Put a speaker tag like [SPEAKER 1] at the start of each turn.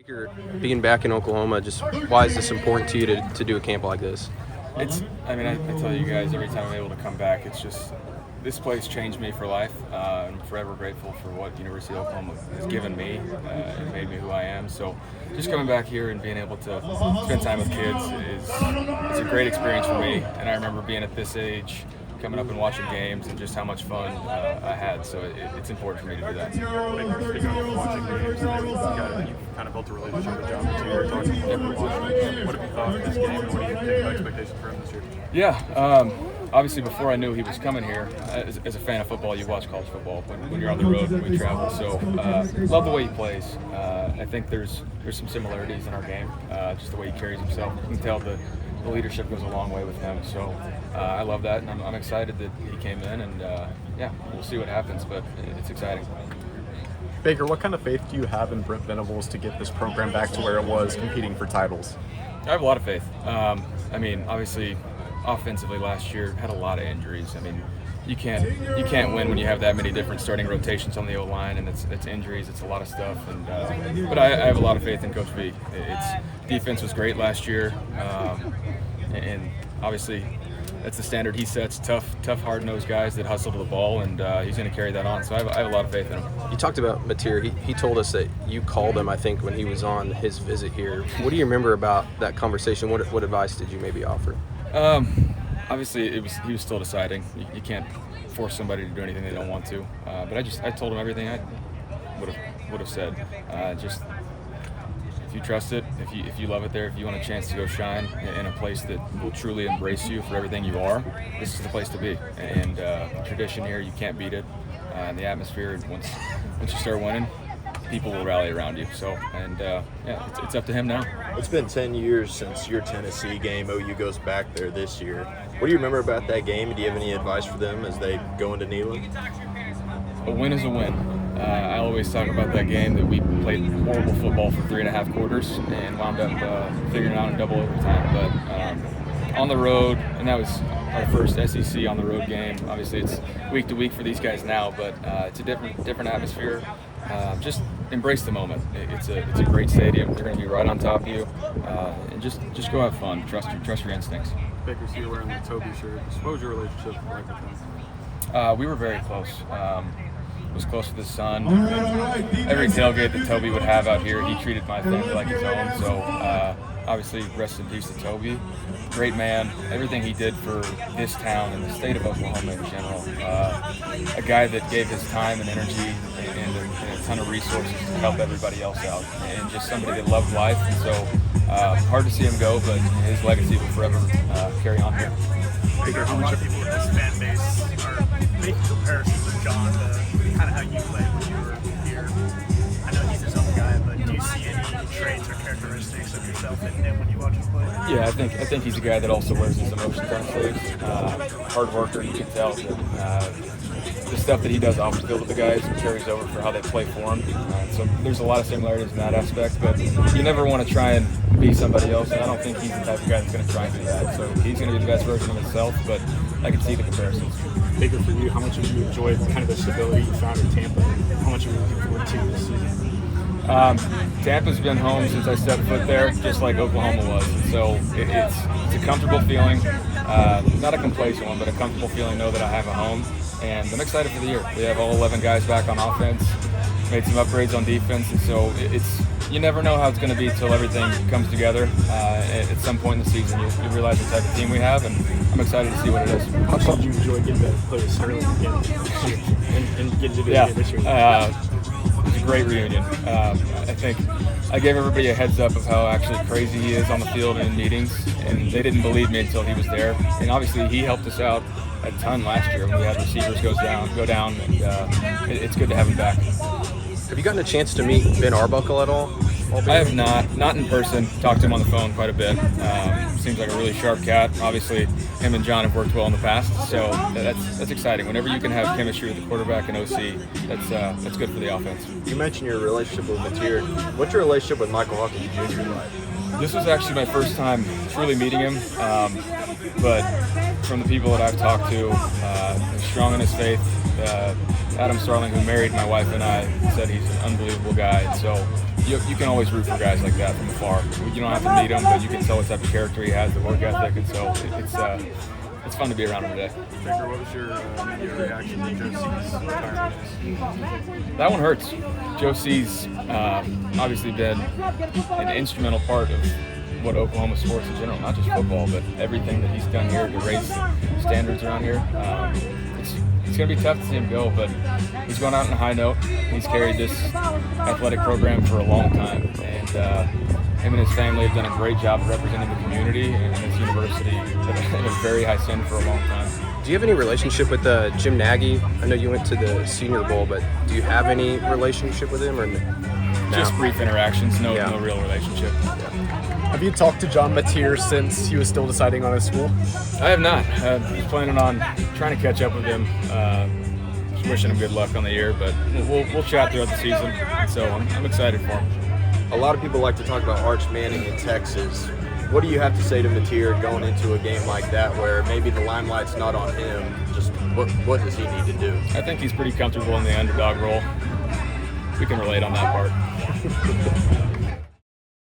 [SPEAKER 1] Baker, being back in Oklahoma, just why is this important to you to do a camp like this?
[SPEAKER 2] I tell you guys every time I'm able to come back, it's just this place changed me for life. I'm forever grateful for what University of Oklahoma has given me and made me who I am. So just coming back here and being able to spend time with kids is a great experience for me. And I remember being at this age, coming up and watching games and just how much fun I had. So it's important for me to do that.
[SPEAKER 3] Speaking of watching games, you've kind of built a relationship with John Material. Talking about watching. What have you thought of this game, and what do you think about expectations for him this year?
[SPEAKER 2] Yeah, obviously before I knew he was coming here, as a fan of football, you watch college football when you're on the road, when we travel. So love the way he plays. I think there's some similarities in our game, just the way he carries himself. You can tell the leadership goes a long way with him. So I love that, and I'm excited that he came in, and we'll see what happens, but it's exciting.
[SPEAKER 3] Baker, what kind of faith do you have in Brent Venables to get this program back to where it was competing for titles?
[SPEAKER 2] I have a lot of faith. Obviously, offensively last year had a lot of injuries. You can't win when you have that many different starting rotations on the O-line, and it's injuries, it's a lot of stuff. But I have a lot of faith in Coach V. Defense was great last year, and obviously that's the standard he sets. Tough, hard-nosed guys that hustle to the ball, and he's going to carry that on. So I have a lot of faith in him.
[SPEAKER 1] You talked about Mateer. He told us that you called him, I think, when he was on his visit here. What do you remember about that conversation? What advice did you maybe offer?
[SPEAKER 2] Obviously, he was still deciding. You can't force somebody to do anything they don't want to. But I told him everything I would have said. Just if you trust it, if you love it there, if you want a chance to go shine in a place that will truly embrace you for everything you are, this is the place to be. And tradition here, you can't beat it. And the atmosphere, once you start winning, people will rally around you. So, it's up to him now.
[SPEAKER 4] It's been 10 years since your Tennessee game. OU goes back there this year. What do you remember about that game? Do you have any advice for them as they go into Neyland?
[SPEAKER 2] A win is a win. I always talk about that game that we played horrible football for 3.5 quarters and wound up figuring it out in double overtime. But on the road, and that was our first SEC on the road game. Obviously, it's week to week for these guys now, but it's a different atmosphere. Just embrace the moment. It's a great stadium. They're going to be right on top of you, and just go have fun. Trust your instincts.
[SPEAKER 3] Baker, so you're wearing the Toby shirt. What was your relationship like with him?
[SPEAKER 2] We were very close. Was close with his son. Every tailgate that Toby would have out here, he treated my family like his own. So obviously, rest in peace to Toby. Great man. Everything he did for this town and the state of Oklahoma in general. A guy that gave his time and energy and a ton of resources to help everybody else out. And just somebody that loved life. And so hard to see him go, but his legacy will forever carry on here.
[SPEAKER 5] Baker, a lot of people in this fan base are making comparisons with John to kind of how you played when you were here. I know he's his own guy, but do you see any traits or characteristics of yourself in him when you watch him play?
[SPEAKER 2] Yeah, I think he's a guy that also wears his emotions on his sleeves. Hard worker, you can tell that the stuff that he does off the field with the guys carries over for how they play for him. So there's a lot of similarities in that aspect, but you never want to try and be somebody else, and I don't think he's the type of guy that's going to try and do that. So he's going to be the best version of himself, but I can see the comparisons.
[SPEAKER 3] Baker, for you, how much have you enjoyed kind of the stability you found in Tampa, and how much are you looking forward to this season?
[SPEAKER 2] Tampa's been home since I stepped foot there, just like Oklahoma was. And so it's a comfortable feeling, not a complacent one, but a comfortable feeling, know that I have a home. And I'm excited for the year. We have all 11 guys back on offense, made some upgrades on defense, and so you never know how it's going to be until everything comes together. At some point in the season, you realize the type of team we have, and I'm excited to see what it is.
[SPEAKER 3] How much did you enjoy getting to play with Sterling again this year and getting to do it this year?
[SPEAKER 2] It was a great reunion. I think I gave everybody a heads up of how actually crazy he is on the field and in meetings, and they didn't believe me until he was there. And obviously, he helped us out a ton last year when we had receivers go down, and it's good to have him back.
[SPEAKER 1] Have you gotten a chance to meet Ben Arbuckle at all?
[SPEAKER 2] I have not in person. Talked to him on the phone quite a bit. Seems like a really sharp cat. Obviously, him and John have worked well in the past, so that's exciting. Whenever you can have chemistry with the quarterback and OC, that's good for the offense.
[SPEAKER 4] You mentioned your relationship with Mateer. What's your relationship with Michael Hawkins Jr. like?
[SPEAKER 2] This was actually my first time truly meeting him, but from the people that I've talked to, he's strong in his faith. Adam Starling, who married my wife and I, said he's an unbelievable guy. So you can always root for guys like that from afar. You don't have to meet him, but you can tell what type of character he has, the work ethic, and so it's fun to be around him today.
[SPEAKER 3] Baker, what was your immediate reaction to Joe C's retirement?
[SPEAKER 2] That one hurts. Joe C's obviously been an instrumental part of what Oklahoma sports in general, not just football, but everything that he's done here to raise the standards around here. It's going to be tough to see him go, but he's going out on a high note. He's carried this athletic program for a long time, and him and his family have done a great job of representing the community and this university at a very high standard for a long time.
[SPEAKER 1] Do you have any relationship with Jim Nagy? I know you went to the Senior Bowl, but do you have any relationship with him, or no?
[SPEAKER 2] Just brief interactions, no real relationship.
[SPEAKER 6] Have you talked to John Mateer since he was still deciding on his school?
[SPEAKER 2] I have not. I was planning on trying to catch up with him. Just wishing him good luck on the year, but we'll chat throughout the season. So I'm excited for him.
[SPEAKER 4] A lot of people like to talk about Arch Manning in Texas. What do you have to say to Mateer going into a game like that where maybe the limelight's not on him? Just what does he need to do?
[SPEAKER 2] I think he's pretty comfortable in the underdog role. We can relate on that part.